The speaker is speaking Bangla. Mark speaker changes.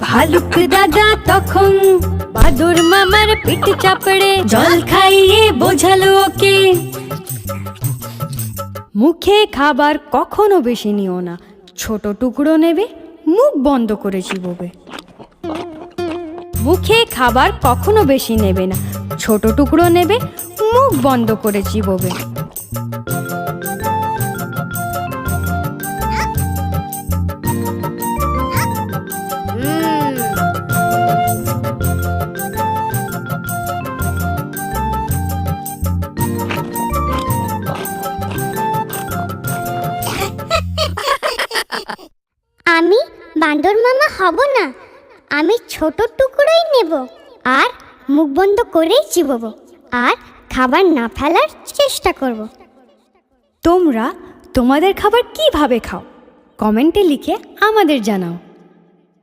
Speaker 1: ভালুক দাদা তখন বাদুর মামার পিঠ চাপড়ে জল খাইয়ে বোঝালো ওকে, মুখে খাবার কখনো বেশি নিও না, ছোট টুকরো নেবে, মুখ বন্ধ করে চিবোবে। মুখে খাবার কখনো বেশি নেবে না, ছোট টুকরো নেবে, মুখ বন্ধ করে চিবোবে।
Speaker 2: আমি বান্দর মামা হব না, আমি ছোট টুকরোই নেব আর মুখ বন্ধ করেই চিবোবো আর খাবার না ফেলার চেষ্টা করব।
Speaker 1: তোমরা তোমাদের খাবার কিভাবে খাও কমেন্টে লিখে আমাদের জানাও।